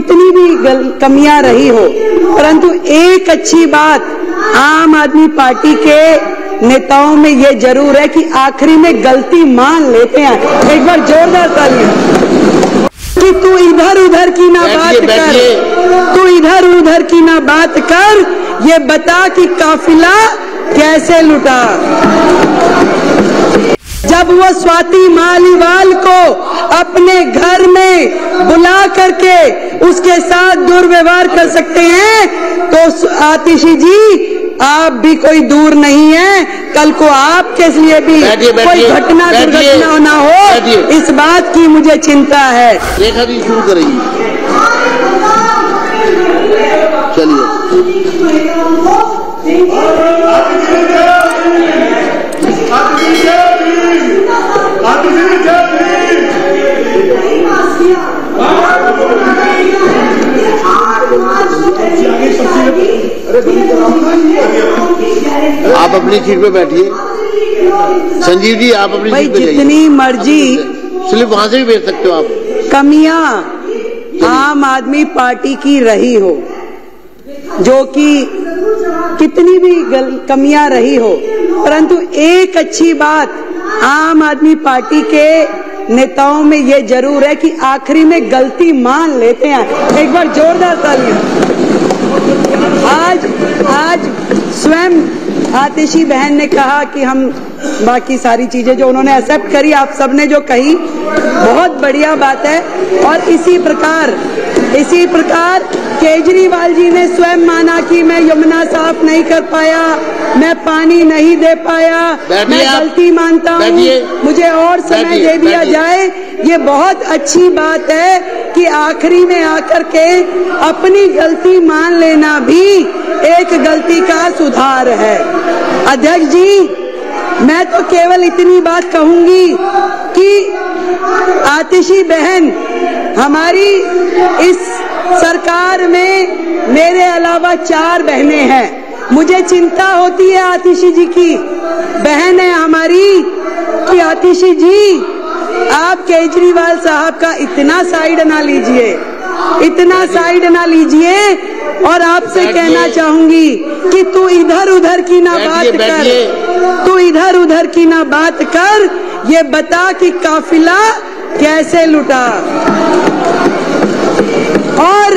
कितनी भी कमियां रही हो, परंतु एक अच्छी बात आम आदमी पार्टी के नेताओं में ये जरूर है कि आखिरी में गलती मान लेते हैं। एक बार जोरदार तालियां। कि तू इधर उधर की ना बात कर, तू इधर उधर की ना बात कर, ये बता कि काफिला कैसे लुटा। जब वो स्वाति मालीवाल को अपने घर में बुला करके उसके साथ दुर्व्यवहार कर सकते हैं, तो आतिशी जी आप भी कोई दूर नहीं है। कल को आपके लिए भी कोई घटना दुर्घटना ना हो, इस बात की मुझे चिंता है। रेखा जी शुरू करेंगी, चलिए। आप अपनी सीट पे बैठिए। संजीव जी आप अपनी सीट पे जाइए। जितनी मर्जी स्लिप वहां से भी भेज सकते हो आप। कमियां आम आदमी पार्टी की रही हो, जो कि कितनी भी कमियां रही हो, परंतु एक अच्छी बात आम आदमी पार्टी के नेताओं में ये जरूर है कि आखिरी में गलती मान लेते हैं। एक बार जोरदार तालियां। आज स्वयं आतिशी बहन ने कहा कि हम बाकी सारी चीजें जो उन्होंने एक्सेप्ट करी, आप सबने जो कही बहुत बढ़िया बात है। और इसी प्रकार केजरीवाल जी ने स्वयं माना कि मैं यमुना साफ नहीं कर पाया, मैं पानी नहीं दे पाया, मैं गलती मानता हूँ, मुझे और समय दे दिया जाए। ये बहुत अच्छी बात है कि आखिरी में आकर के अपनी गलती मान लेना भी एक गलती का सुधार है। अध्यक्ष जी, मैं तो केवल इतनी बात कहूंगी कि आतिशी बहन, हमारी इस सरकार में मेरे अलावा 4 बहनें हैं। मुझे चिंता होती है आतिशी जी की, बहन है हमारी, कि आतिशी जी आप केजरीवाल साहब का इतना साइड ना लीजिए, इतना साइड ना लीजिए। और आपसे कहना चाहूंगी कि तू इधर उधर की ना बात कर, तू इधर उधर की ना बात कर, ये बता कि काफिला कैसे लुटा। और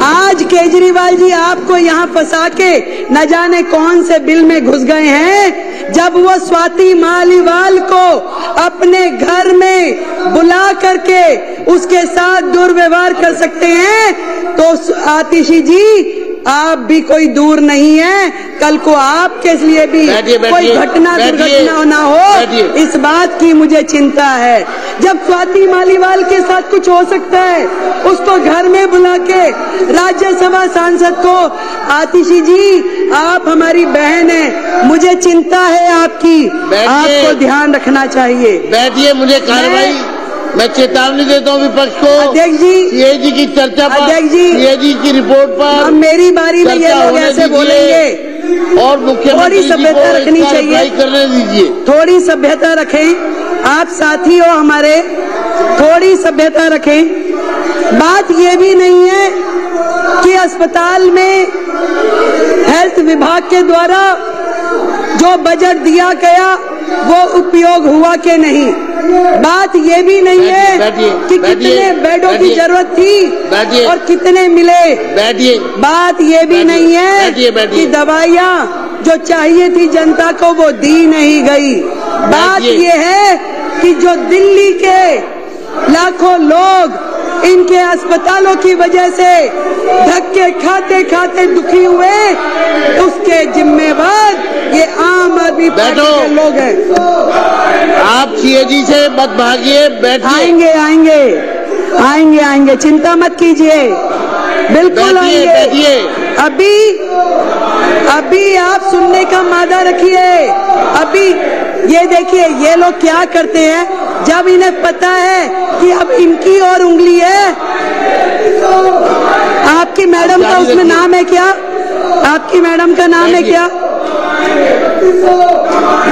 आज केजरीवाल जी आपको यहाँ फंसा के न जाने कौन से बिल में घुस गए हैं। जब वो स्वाति मालीवाल को अपने घर में बुला करके उसके साथ दुर्व्यवहार कर सकते हैं, तो आतिशी जी आप भी कोई दूर नहीं है। कल को आपके लिए भी कोई घटना दुर्घटना ना हो, इस बात की मुझे चिंता है। जब स्वाति मालीवाल के साथ कुछ हो सकता है, उसको घर में बुला के राज्यसभा सांसद को, आतिशी जी आप हमारी बहन है, मुझे चिंता है आपकी, आपको ध्यान रखना चाहिए। बैठिए, मुझे कार्रवाई, मैं चेतावनी देता हूँ विपक्ष को। अध्यक्ष जी, सीएजी की चर्चा पर, अध्यक्ष जी, सीएजी की रिपोर्ट पर, अब मेरी बारी में ये लोग ऐसे बोलेंगे और मुख्यमंत्री थोड़ी सभ्यता रखनी चाहिए, करने दीजिए। थोड़ी सभ्यता रखें, आप साथी हो हमारे, थोड़ी सभ्यता रखें। बात ये भी नहीं है कि अस्पताल में हेल्थ विभाग के द्वारा जो बजट दिया गया वो उपयोग हुआ कि नहीं। बात ये भी नहीं है कि कितने बेडों की जरूरत थी और कितने मिले। बात ये भी नहीं है कि दवाइयाँ जो चाहिए थी जनता को वो दी नहीं गई। बात ये है कि जो दिल्ली के लाखों लोग इनके अस्पतालों की वजह से धक्के खाते खाते दुखी हुए, उसके जिम्मेवार ये आम आदमी पार्टी के लोग हैं। आप सीएजी से मत भागिए, बैठिए। आएंगे आएंगे आएंगे आएंगे, चिंता मत कीजिए, बिल्कुल आएंगे। अभी आप सुनने का मादा रखिए। अभी ये देखिए ये लोग क्या करते हैं, जब इन्हें पता है कि अब इनकी और उंगली है। आपकी मैडम का उसमें नाम है क्या? आपकी मैडम का नाम है क्या?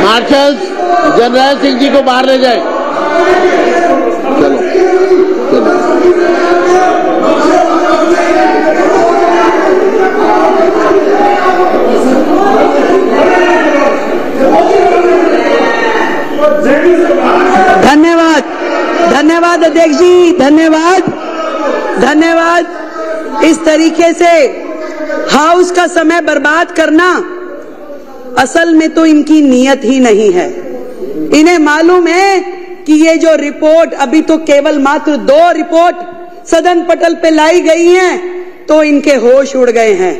मार्शल जनरल सिंह जी को बाहर ले जाए। चलो चलो। धन्यवाद अध्यक्ष जी, धन्यवाद धन्यवाद। इस तरीके से हाउस का समय बर्बाद करना असल में तो इनकी नीयत ही नहीं है। इन्हें मालूम है कि ये जो रिपोर्ट, अभी तो केवल मात्र 2 रिपोर्ट सदन पटल पे लाई गई हैं, तो इनके होश उड़ गए हैं।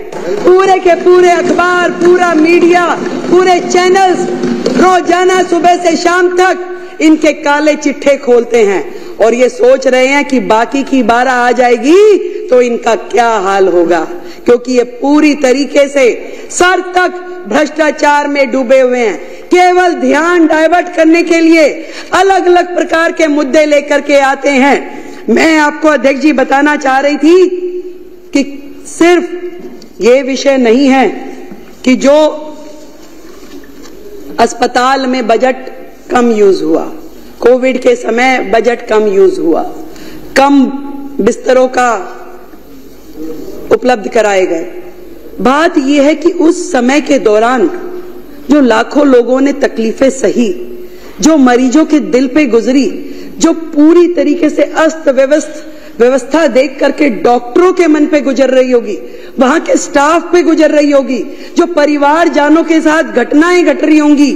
पूरे के पूरे अखबार, पूरा मीडिया, पूरे चैनल्स रोजाना सुबह से शाम तक इनके काले चिट्ठे खोलते हैं और ये सोच रहे हैं कि बाकी की 12 आ जाएगी तो इनका क्या हाल होगा, क्योंकि ये पूरी तरीके से सर तक भ्रष्टाचार में डूबे हुए हैं। केवल ध्यान डाइवर्ट करने के लिए अलग अलग प्रकार के मुद्दे लेकर के आते हैं। मैं आपको अध्यक्ष जी बताना चाह रही थी कि सिर्फ ये विषय नहीं है कि जो अस्पताल में बजट कम यूज हुआ, कोविड के समय बजट कम यूज हुआ, कम बिस्तरों का उपलब्ध कराए गए। बात यह है कि उस समय के दौरान जो लाखों लोगों ने तकलीफें सही, जो मरीजों के दिल पे गुजरी, जो पूरी तरीके से अस्त व्यवस्था देख करके डॉक्टरों के मन पे गुजर रही होगी, वहां के स्टाफ पे गुजर रही होगी, जो परिवार जानों के साथ घटनाएं घट रही होंगी,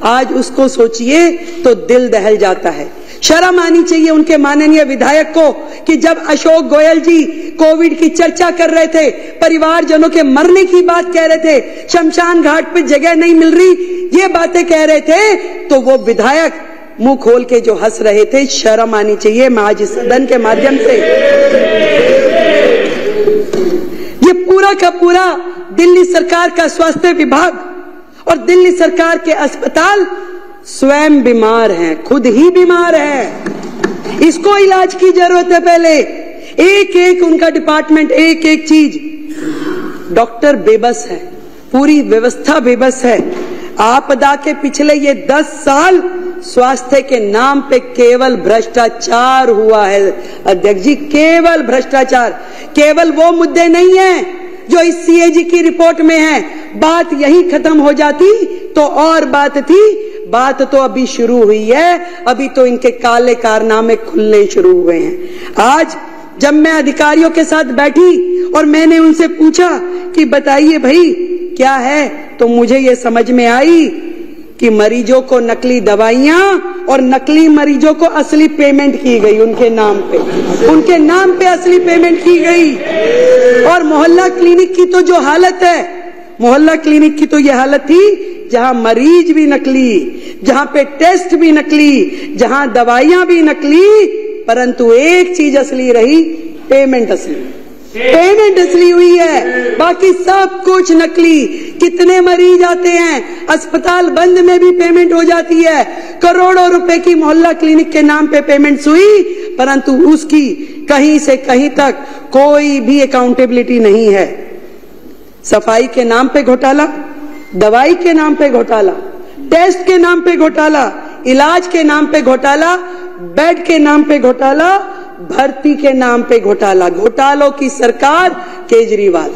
आज उसको सोचिए तो दिल दहल जाता है। शर्म आनी चाहिए उनके माननीय विधायक को कि जब अशोक गोयल जी कोविड की चर्चा कर रहे थे, परिवारजनों के मरने की बात कह रहे थे, शमशान घाट पे जगह नहीं मिल रही, ये बातें कह रहे थे, तो वो विधायक मुंह खोल के जो हंस रहे थे, शर्म आनी चाहिए। मैं आज इस सदन के माध्यम से ये पूरा का पूरा दिल्ली सरकार का स्वास्थ्य विभाग और दिल्ली सरकार के अस्पताल स्वयं बीमार हैं, खुद ही बीमार हैं। इसको इलाज की जरूरत है। पहले एक एक उनका डिपार्टमेंट, एक एक चीज, डॉक्टर बेबस है, पूरी व्यवस्था बेबस है। आपदा के पिछले ये 10 साल स्वास्थ्य के नाम पे केवल भ्रष्टाचार हुआ है अध्यक्ष जी, केवल भ्रष्टाचार। केवल वो मुद्दे नहीं है जो इस सीएजी की रिपोर्ट में है। बात यही खत्म हो जाती तो और बात थी, बात तो अभी शुरू हुई है। अभी तो इनके काले कारनामे खुलने शुरू हुए हैं। आज जब मैं अधिकारियों के साथ बैठी और मैंने उनसे पूछा कि बताइए भाई क्या है, तो मुझे ये समझ में आई कि मरीजों को नकली दवाइयां और नकली मरीजों को असली पेमेंट की गई उनके नाम पे असली पेमेंट की गई। और मोहल्ला क्लिनिक की तो जो हालत है, मोहल्ला क्लिनिक की तो ये हालत थी जहां मरीज भी नकली, जहां पे टेस्ट भी नकली, जहां दवाइयां भी नकली, परंतु एक चीज असली रही, पेमेंट असली हुई है, बाकी सब कुछ नकली। कितने मरीज आते हैं, अस्पताल बंद में भी पेमेंट हो जाती है। करोड़ों रुपए की मोहल्ला क्लिनिक के नाम पे पेमेंट्स हुई, परंतु उसकी कहीं से कहीं तक कोई भी अकाउंटेबिलिटी नहीं है। सफाई के नाम पे घोटाला, दवाई के नाम पे घोटाला, टेस्ट के नाम पे घोटाला, इलाज के नाम पे घोटाला, बेड के नाम पे घोटाला, भर्ती के नाम पे घोटाला। घोटालों की सरकार केजरीवाल।